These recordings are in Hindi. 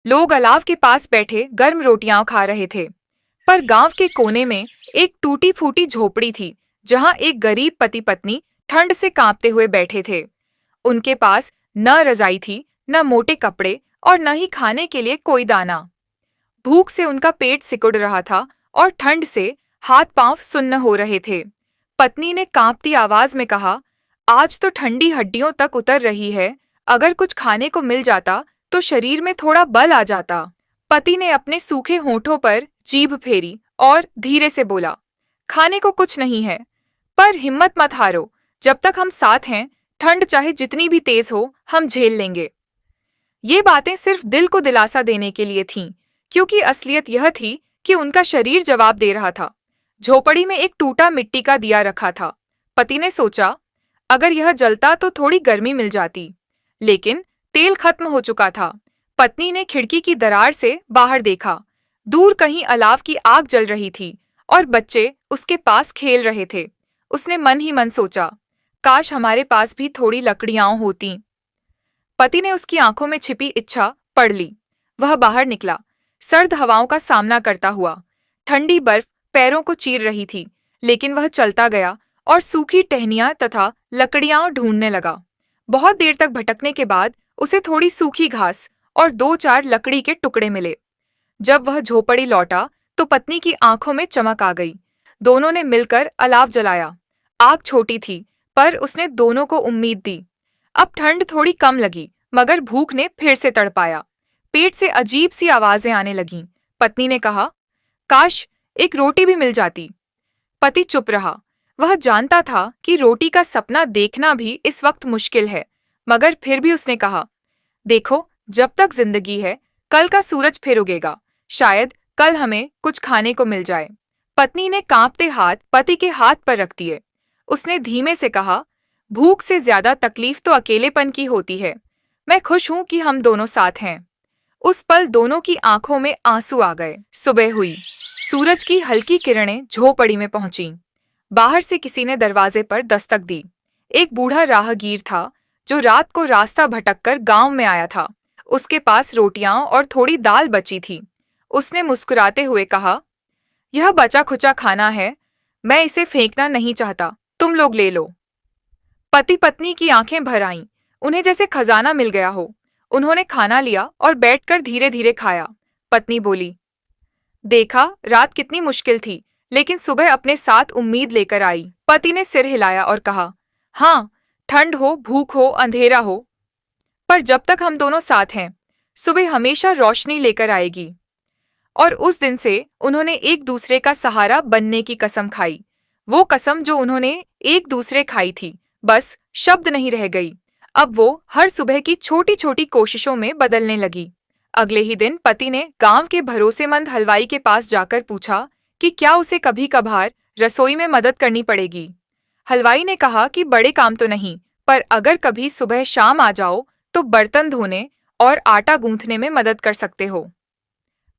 लोग अलाव के पास बैठे गर्म रोटियां खा रहे थे। पर गांव के कोने में एक टूटी फूटी झोपड़ी थी, जहां एक गरीब पति पत्नी ठंड से कांपते हुए बैठे थे। उनके पास न रजाई थी, न मोटे कपड़े और न ही खाने के लिए कोई दाना। भूख से उनका पेट सिकुड़ रहा था और ठंड से हाथ पांव सुन्न हो रहे थे। पत्नी ने कांपती आवाज में कहा, आज तो ठंडी हड्डियों तक उतर रही है। अगर कुछ खाने को मिल जाता तो शरीर में थोड़ा बल आ जाता। पति ने अपने सूखे होठों पर जीभ फेरी और धीरे से बोला, खाने को कुछ नहीं है, पर हिम्मत मत हारो। जब तक हम साथ हैं, ठंड चाहे जितनी भी तेज हो, हम झेल लेंगे। ये बातें सिर्फ दिल को दिलासा देने के लिए थीं, क्योंकि असलियत यह थी कि उनका शरीर जवाब दे रहा था। झोपड़ी में एक टूटा मिट्टी का दिया रखा था। पति ने सोचा, अगर यह जलता तो थोड़ी गर्मी मिल जाती, लेकिन तेल खत्म हो चुका था। पत्नी ने खिड़की की दरार से बाहर देखा। दूर कहीं अलाव की आग जल रही थी और बच्चे उसके पास खेल रहे थे। उसने मन ही मन सोचा, काश हमारे पास भी थोड़ी लकड़ियां होतीं। पति ने उसकी आंखों में छिपी इच्छा पढ़ ली। वह बाहर निकला, सर्द हवाओं का सामना करता हुआ। ठंडी बर्फ पैरों को चीर रही थी, लेकिन वह चलता गया और सूखी टहनियां तथा लकड़ियां ढूंढने लगा। बहुत देर तक भटकने के बाद उसे थोड़ी सूखी घास और दो चार लकड़ी के टुकड़े मिले। जब वह झोपड़ी लौटा तो पत्नी की आंखों में चमक आ गई। दोनों ने मिलकर अलाव जलाया। आग छोटी थी, पर उसने दोनों को उम्मीद दी। अब ठंड थोड़ी कम लगी, मगर भूख ने फिर से तड़पाया। पेट से अजीब सी आवाजें आने लगीं। पत्नी ने कहा, काश एक रोटी भी मिल जाती। पति चुप रहा। वह जानता था कि रोटी का सपना देखना भी इस वक्त मुश्किल है, मगर फिर भी उसने कहा, देखो, जब तक जिंदगी है, कल का सूरज फिर उगेगा। शायद कल हमें कुछ खाने को मिल जाए। पत्नी ने कांपते हाथ पति के हाथ पर रख दिए। उसने धीमे से कहा, भूख से ज्यादा तकलीफ तो अकेलेपन की होती है। मैं खुश हूं कि हम दोनों साथ हैं। उस पल दोनों की आंखों में आंसू आ गए। सुबह हुई। सूरज की हल्की किरणें झोपड़ी में पहुंची। बाहर से किसी ने दरवाजे पर दस्तक दी। एक बूढ़ा राहगीर था, जो रात को रास्ता भटककर गांव में आया था। उसके पास रोटियां और थोड़ी दाल बची थी। उसने मुस्कुराते हुए कहा, यह बचा खुचा खाना है, मैं इसे फेंकना नहीं चाहता, तुम लोग ले लो। पति पत्नी की आंखें भर आईं, उन्हें जैसे खजाना मिल गया हो। उन्होंने खाना लिया और बैठकर धीरे धीरे खाया। पत्नी बोली, देखा, रात कितनी मुश्किल थी, लेकिन सुबह अपने साथ उम्मीद लेकर आई। पति ने सिर हिलाया और कहा, हाँ, ठंड हो, भूख हो, अंधेरा हो, पर जब तक हम दोनों साथ हैं, सुबह हमेशा रोशनी लेकर आएगी। और उस दिन से उन्होंने एक दूसरे का सहारा बनने की कसम खाई। वो कसम जो उन्होंने एक दूसरे खाई थी, बस शब्द नहीं रह गई। अब वो हर सुबह की छोटी छोटी कोशिशों में बदलने लगी। अगले ही दिन पति ने गांव के भरोसेमंद हलवाई के पास जाकर पूछा कि क्या उसे कभी कभार रसोई में मदद करनी पड़ेगी। हलवाई ने कहा कि बड़े काम तो नहीं, पर अगर कभी सुबह शाम आ जाओ तो बर्तन धोने और आटा गूंथने में मदद कर सकते हो।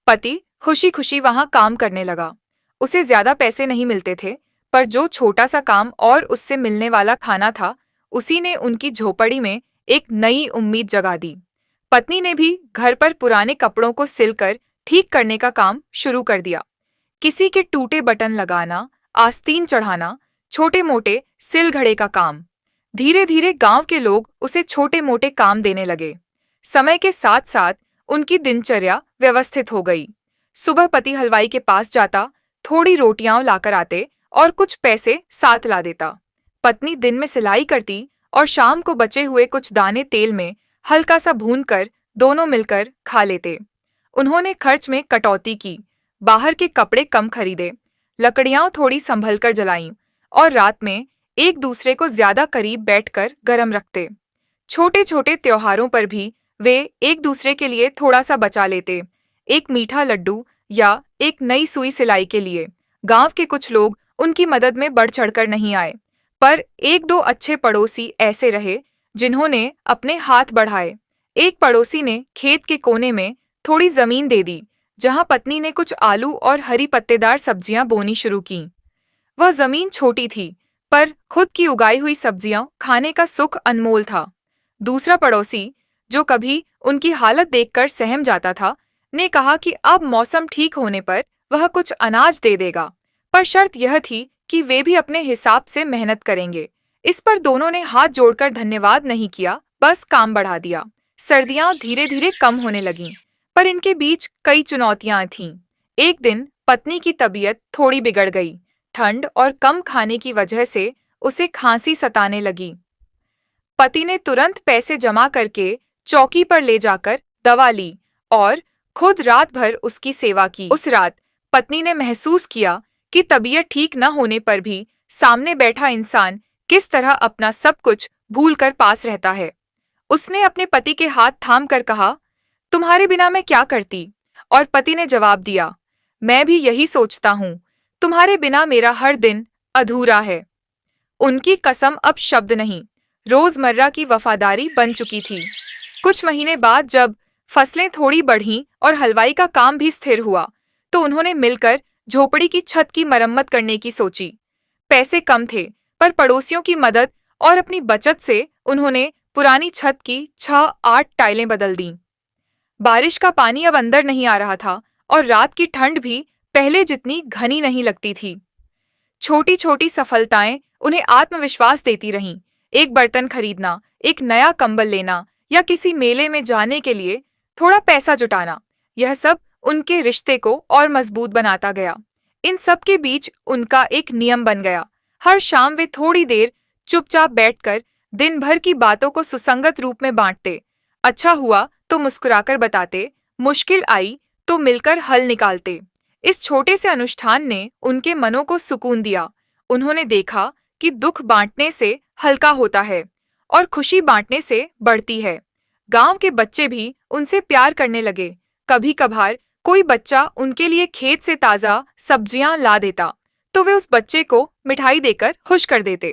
पति खुशी खुशी वहां काम करने लगा। उसे ज्यादा पैसे नहीं मिलते थे, पर जो छोटा सा काम और उससे मिलने वाला खाना था, उसी ने उनकी झोपड़ी में एक नई उम्मीद जगा दी। पत्नी ने भी घर पर पुराने कपड़ों को सिलकर ठीक करने का काम शुरू कर दिया। किसी के टूटे बटन लगाना, आस्तीन चढ़ाना, छोटे मोटे सिल घड़े का काम। धीरे धीरे गांव के लोग उसे छोटे मोटे काम देने लगे। समय के साथ साथ उनकी दिनचर्या व्यवस्थित हो गई। सुबह पति हलवाई के पास जाता, थोड़ी रोटियां लाकर आते और कुछ पैसे साथ ला देता। पत्नी दिन में सिलाई करती और शाम को बचे हुए कुछ दाने तेल में हल्का सा भूनकर दोनों मिलकर खा लेते। उन्होंने खर्च में कटौती की, बाहर के कपड़े कम खरीदे, लकड़ियां थोड़ी संभलकर जलाईं और रात में एक दूसरे को ज्यादा करीब बैठकर गरम रखते। छोटे छोटे त्योहारों पर भी वे एक दूसरे के लिए थोड़ा सा बचा लेते, एक मीठा लड्डू या एक नई सुई सिलाई के लिए। गांव के कुछ लोग उनकी मदद में बढ़ चढ़कर नहीं आए, पर एक दो अच्छे पड़ोसी ऐसे रहे जिन्होंने अपने हाथ बढ़ाए। एक पड़ोसी ने खेत के कोने में थोड़ी जमीन दे दी, जहां पत्नी ने कुछ आलू और हरी पत्तेदार सब्जियां बोनी शुरू की। वह जमीन छोटी थी, पर खुद की उगाई हुई सब्जियां खाने का सुख अनमोल था। दूसरा पड़ोसी, जो कभी उनकी हालत देखकर सहम जाता था, ने कहा कि अब मौसम ठीक होने पर वह कुछ अनाज दे देगा, पर शर्त यह थी कि वे भी अपने हिसाब से मेहनत करेंगे। इस पर दोनों ने हाथ जोड़कर धन्यवाद नहीं किया, बस काम बढ़ा दिया। सर्दियां धीरे धीरे कम होने लगीं, पर इनके बीच कई चुनौतियां थीं। एक दिन पत्नी की तबीयत थोड़ी बिगड़ गई। ठंड और कम खाने की वजह से उसे खांसी सताने लगी। पति ने तुरंत पैसे जमा करके चौकी पर ले जाकर दवा ली और खुद रात भर उसकी सेवा की। उस रात पत्नी ने महसूस किया कि तबीयत ठीक न होने पर भी सामने बैठा इंसान किस तरह अपना सब कुछ भूलकर पास रहता है। उसने अपने पति के हाथ थाम कर कहा, तुम्हारे बिना मैं क्या करती? और पति ने जवाब दिया, मैं भी यही सोचता हूँ, तुम्हारे बिना मेरा हर दिन अधूरा है। उनकी कसम अब शब्द नहीं, रोजमर्रा की वफादारी बन चुकी थी। कुछ महीने बाद जब फसलें थोड़ी बढ़ीं और हलवाई का काम भी स्थिर हुआ, तो उन्होंने मिलकर झोपड़ी की छत की मरम्मत करने की सोची। पैसे कम थे, पर पड़ोसियों की मदद और अपनी बचत से उन्होंने पुरानी छत की 6-8 टाइलें बदल दीं। बारिश का पानी अब अंदर नहीं आ रहा था और रात की ठंड भी पहले जितनी घनी नहीं लगती थी। छोटी छोटी सफलताएं उन्हें आत्मविश्वास देती रहीं। एक बर्तन खरीदना, एक नया कंबल लेना या किसी मेले में जाने के लिए थोड़ा पैसा जुटाना, यह सब उनके रिश्ते को और मजबूत बनाता गया। इन सब के बीच उनका एक नियम बन गया। हर शाम वे थोड़ी देर चुपचाप बैठकर दिन भर की बातों को सुसंगत रूप में बांटते। अच्छा हुआ तो मुस्कुराकर बताते, मुश्किल आई तो मिलकर हल निकालते। इस छोटे से अनुष्ठान ने उनके मनों को सुकून दिया। उन्होंने देखा कि दुख बांटने से हल्का होता है और खुशी बांटने से बढ़ती है। गांव के बच्चे भी उनसे प्यार करने लगे। कभी कभार कोई बच्चा उनके लिए खेत से ताजा सब्जियां ला देता, तो वे उस बच्चे को मिठाई देकर खुश कर देते।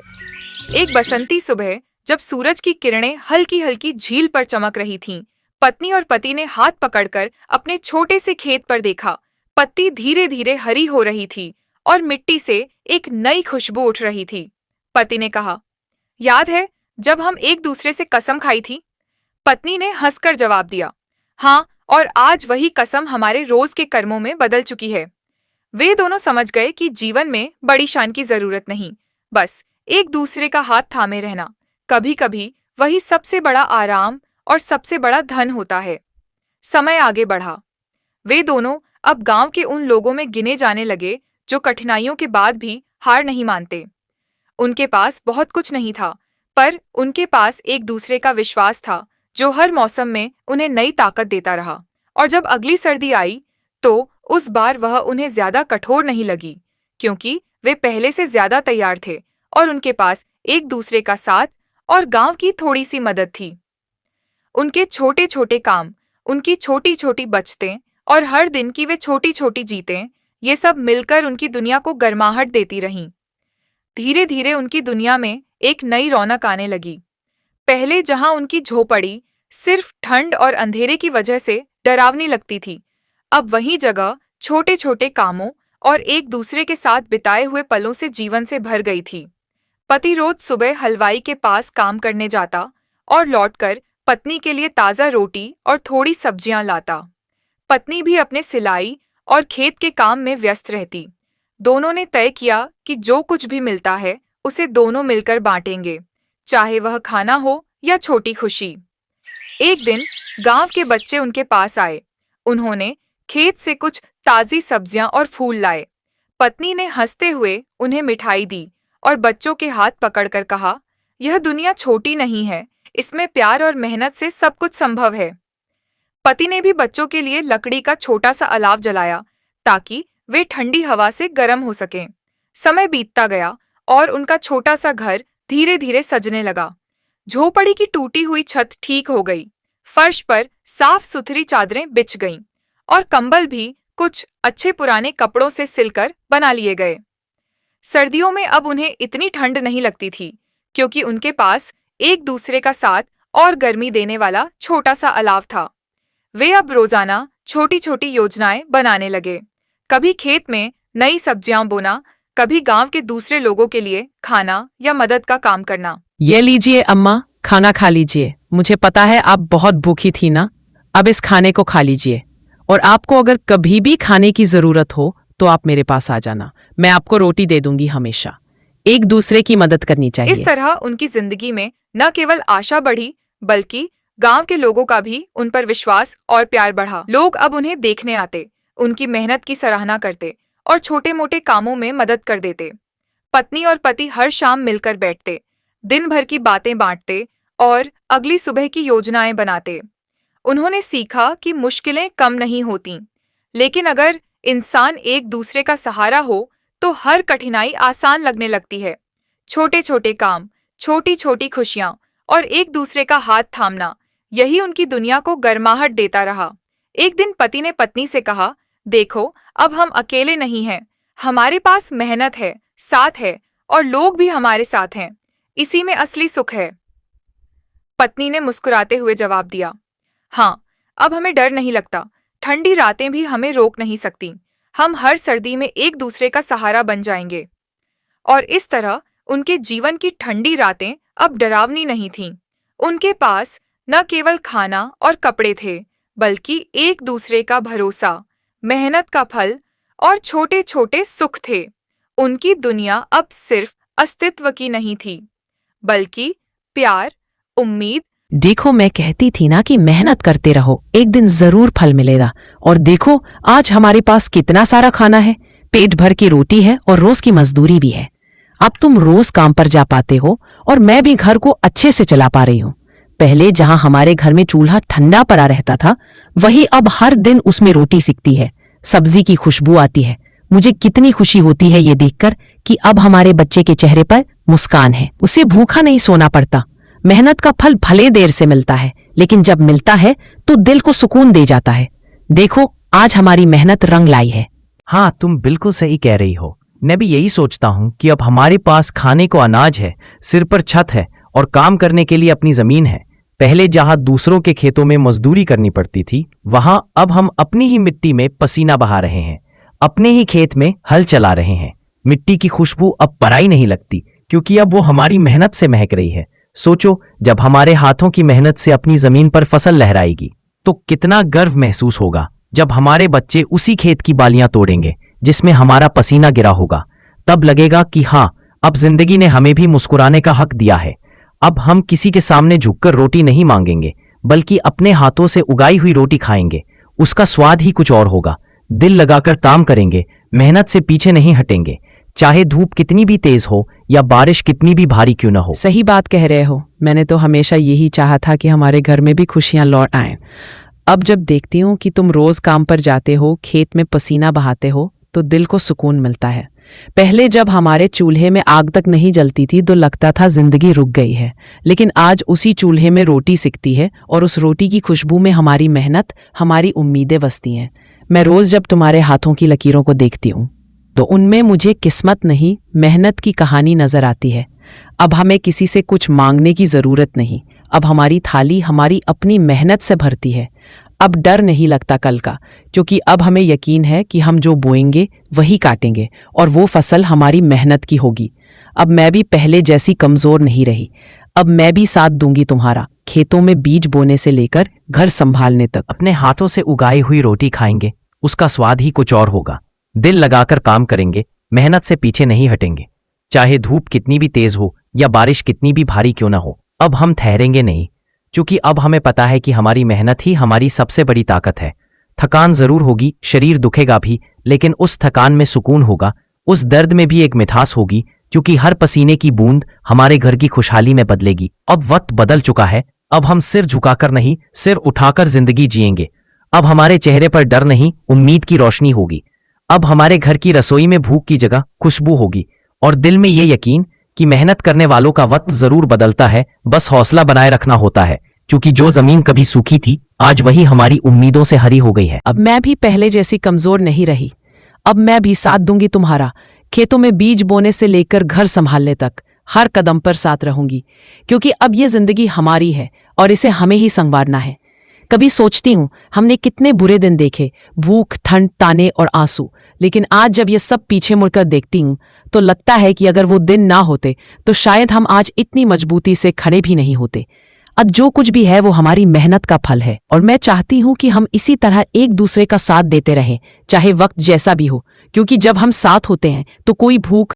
एक बसंती सुबह जब सूरज की किरणें हल्की हल्की झील पर चमक रही थीं, पत्नी और पति ने हाथ पकड़कर अपने छोटे से खेत पर देखा। पत्ती धीरे धीरे हरी हो रही थी और मिट्टी से एक नई खुशबू उठ रही थी। पति ने कहा, याद है जब हम एक दूसरे से कसम खाई थी? पत्नी ने हंसकर जवाब दिया, हाँ, और आज वही कसम हमारे रोज के कर्मों में बदल चुकी है। वे दोनों समझ गए कि जीवन में बड़ी शान की जरूरत नहीं, बस एक दूसरे का हाथ थामे रहना। कभी कभी वही सबसे बड़ा आराम और सबसे बड़ा धन होता है। समय आगे बढ़ा। वे दोनों अब गांव के उन लोगों में गिने जाने लगे जो कठिनाइयों के बाद भी हार नहीं मानते। उनके पास बहुत कुछ नहीं था, पर उनके पास एक दूसरे का विश्वास था जो हर मौसम में उन्हें नई ताकत देता रहा। और जब अगली सर्दी आई, तो उस बार वह उन्हें ज्यादा कठोर नहीं लगी, क्योंकि वे पहले से ज्यादा तैयार थे और उनके पास एक दूसरे का साथ और गांव की थोड़ी सी मदद थी। उनके छोटे छोटे काम, उनकी छोटी छोटी बचतें और हर दिन की वे छोटी छोटी जीतें, ये सब मिलकर उनकी दुनिया को गर्माहट देती रहीं। धीरे धीरे उनकी दुनिया में एक नई रौनक आने लगी। पहले जहां उनकी झोपड़ी सिर्फ ठंड और अंधेरे की वजह से डरावनी लगती थी, अब वही जगह छोटे छोटे कामों और एक दूसरे के साथ बिताए हुए पलों से जीवन से भर गई थी। पति रोज सुबह हलवाई के पास काम करने जाता और लौटकर पत्नी के लिए ताज़ा रोटी और थोड़ी सब्जियां लाता। पत्नी भी अपने सिलाई और खेत के काम में व्यस्त रहती। दोनों ने तय किया कि जो कुछ भी मिलता है उसे दोनों मिलकर बांटेंगे, चाहे वह खाना हो या छोटी खुशी। एक दिन गांव के बच्चे उनके पास आए। उन्होंने खेत से कुछ ताज़ी सब्जियां और फूल लाए। पत्नी ने हंसते हुए उन्हें मिठाई दी और बच्चों के हाथ पकड़कर कहा, यह दुनिया छोटी नहीं है, इसमें प्यार और मेहनत से सब कुछ संभव है। पति ने भी बच्चों के लिए लकड़ी का छोटा सा अलाव जलाया ताकि वे ठंडी हवा से गर्म हो सकें। समय बीतता गया और उनका छोटा सा घर धीरे धीरे सजने लगा। झोपड़ी की टूटी हुई छत ठीक हो गई, फर्श पर साफ सुथरी चादरें बिछ गईं और कंबल भी कुछ अच्छे पुराने कपड़ों से सिलकर बना लिए गए। सर्दियों में अब उन्हें इतनी ठंड नहीं लगती थी, क्योंकि उनके पास एक दूसरे का साथ और गर्मी देने वाला छोटा सा अलाव था। वे अब रोजाना छोटी छोटी योजनाएं बनाने लगे। कभी खेत में नई सब्जियां बोना, कभी गांव के दूसरे लोगों के लिए खाना या मदद का काम करना। ये लीजिए अम्मा, खाना खा लीजिए। मुझे पता है आप बहुत भूखी थी ना। अब इस खाने को खा लीजिए, और आपको अगर कभी भी खाने की जरूरत हो तो आप मेरे पास आ जाना, मैं आपको रोटी दे दूंगी। हमेशा एक दूसरे की मदद करनी चाहिए। इस तरह उनकी जिंदगी में न केवल आशा बढ़ी, बल्कि गांव के लोगों का भी उन पर विश्वास और प्यार बढ़ा। लोग अब उन्हें देखने आते, उनकी मेहनत की सराहना करते और छोटे मोटे कामों में मदद कर देते। पत्नी और पति हर शाम मिलकर बैठते, दिन भर की बातें बांटते और अगली सुबह की योजनाएं बनाते। उन्होंने सीखा कि मुश्किलें कम नहीं होती, लेकिन अगर इंसान एक दूसरे का सहारा हो तो हर कठिनाई आसान लगने लगती है। छोटे छोटे काम, छोटी छोटी खुशियां और एक दूसरे का हाथ थामना, यही उनकी दुनिया को गर्माहट देता रहा। एक दिन पति ने पत्नी से कहा, देखो, अब हम अकेले नहीं हैं, हमारे पास मेहनत है, साथ है और लोग भी हमारे साथ हैं। इसी में असली सुख है। पत्नी ने मुस्कुराते हुए जवाब दिया, हाँ, अब हमें डर नहीं लगता, ठंडी रातें भी हमें रोक नहीं सकती, हम हर सर्दी में एक दूसरे का सहारा बन जाएंगे। और इस तरह उनके जीवन की ठंडी रातें अब डरावनी नहीं थीं। उनके पास न केवल खाना और कपड़े थे, बल्कि एक दूसरे का भरोसा, मेहनत का फल और छोटे छोटे सुख थे। उनकी दुनिया अब सिर्फ अस्तित्व की नहीं थी, बल्कि प्यार, उम्मीद। देखो, मैं कहती थी ना कि मेहनत करते रहो, एक दिन जरूर फल मिलेगा। और देखो, आज हमारे पास कितना सारा खाना है, पेट भर की रोटी है और रोज की मजदूरी भी है। अब तुम रोज काम पर जा पाते हो और मैं भी घर को अच्छे से चला पा रही हूँ। पहले जहाँ हमारे घर में चूल्हा ठंडा पड़ा रहता था, वही अब हर दिन उसमें रोटी सिकती है, सब्जी की खुशबू आती है। मुझे कितनी खुशी होती है ये देखकर कि अब हमारे बच्चे के चेहरे पर मुस्कान है। उसे भूखा नहीं सोना पड़ता। मेहनत का फल भले देर से मिलता है, लेकिन जब मिलता है तो दिल को सुकून दे जाता है। देखो, आज हमारी मेहनत रंग लाई है। हाँ, तुम बिल्कुल सही कह रही हो। मैं भी यही सोचता हूँ कि अब हमारे पास खाने को अनाज है, सिर पर छत है और काम करने के लिए अपनी जमीन है। पहले जहाँ दूसरों के खेतों में मजदूरी करनी पड़ती थी, वहाँ अब हम अपनी ही मिट्टी में पसीना बहा रहे हैं, अपने ही खेत में हल चला रहे हैं। मिट्टी की खुशबू अब पराई नहीं लगती, क्योंकि अब वो हमारी मेहनत से महक रही है। सोचो, जब हमारे हाथों की मेहनत से अपनी जमीन पर फसल लहराएगी तो कितना गर्व महसूस होगा। जब हमारे बच्चे उसी खेत की बालियां तोड़ेंगे जिसमें हमारा पसीना गिरा होगा, तब लगेगा कि हाँ, अब जिंदगी ने हमें भी मुस्कुराने का हक दिया है। अब हम किसी के सामने झुककर रोटी नहीं मांगेंगे, बल्कि अपने हाथों से उगाई हुई रोटी खाएंगे। उसका स्वाद ही कुछ और होगा। दिल लगाकर काम करेंगे, मेहनत से पीछे नहीं हटेंगे, चाहे धूप कितनी भी तेज हो या बारिश कितनी भी भारी क्यों न हो। सही बात कह रहे हो। मैंने तो हमेशा यही चाहा था कि हमारे घर में भी खुशियां लौट आएं। अब जब देखती हूँ कि तुम रोज काम पर जाते हो, खेत में पसीना बहाते हो, तो दिल को सुकून मिलता है। पहले जब हमारे चूल्हे में आग तक नहीं जलती थी तो लगता था जिंदगी रुक गई है, लेकिन आज उसी चूल्हे में रोटी सिकती है और उस रोटी की खुशबू में हमारी मेहनत, हमारी उम्मीदें बसती हैं। मैं रोज जब तुम्हारे हाथों की लकीरों को देखती हूँ तो उनमें मुझे किस्मत नहीं, मेहनत की कहानी नजर आती है। अब हमें किसी से कुछ मांगने की जरूरत नहीं। अब हमारी थाली हमारी अपनी मेहनत से भरती है। अब डर नहीं लगता कल का, क्योंकि अब हमें यकीन है कि हम जो बोएंगे वही काटेंगे और वो फसल हमारी मेहनत की होगी। अब मैं भी पहले जैसी कमजोर नहीं रही। अब मैं भी साथ दूंगी तुम्हारा, खेतों में बीज बोने से लेकर घर संभालने तक। अपने हाथों से उगाई हुई रोटी खाएंगे, उसका स्वाद ही कुछ और होगा। दिल लगाकर काम करेंगे, मेहनत से पीछे नहीं हटेंगे, चाहे धूप कितनी भी तेज हो या बारिश कितनी भी भारी क्यों ना हो। अब हम ठहरेंगे नहीं, क्योंकि अब हमें पता है कि हमारी मेहनत ही हमारी सबसे बड़ी ताकत है। थकान जरूर होगी, शरीर दुखेगा भी, लेकिन उस थकान में सुकून होगा, उस दर्द में भी एक मिठास होगी, क्योंकि हर पसीने की बूंद हमारे घर की खुशहाली में बदलेगी। अब वक्त बदल चुका है। अब हम सिर झुकाकर नहीं, सिर उठाकर जिंदगी जिएंगे। अब हमारे चेहरे पर डर नहीं, उम्मीद की रोशनी होगी। अब हमारे घर की रसोई में भूख की जगह खुशबू होगी और दिल में ये यकीन कि मेहनत करने वालों का वक्त जरूर बदलता है, बस हौसला बनाए रखना होता है, क्योंकि जो जमीन कभी सूखी थी, आज वही हमारी उम्मीदों से हरी हो गई है। अब मैं भी पहले जैसी कमजोर नहीं रही। अब मैं भी साथ दूंगी तुम्हारा, खेतों में बीज बोने से लेकर घर संभालने तक, हर कदम पर साथ रहूंगी, क्योंकि अब ये जिंदगी हमारी है और इसे हमें ही संवारना है। कभी सोचती हूँ हमने कितने बुरे दिन देखे, भूख, ठंड, ताने और आंसू, लेकिन आज जब ये सब पीछे मुड़कर देखती हूँ तो लगता है कि अगर वो दिन ना होते तो शायद हम आज इतनी मजबूती से खड़े भी नहीं होते। अब जो कुछ भी है वो हमारी मेहनत का फल है और मैं चाहती हूँ कि हम इसी तरह एक दूसरे का साथ देते रहें, चाहे वक्त जैसा भी हो, क्योंकि जब हम साथ होते हैं तो कोई भूख,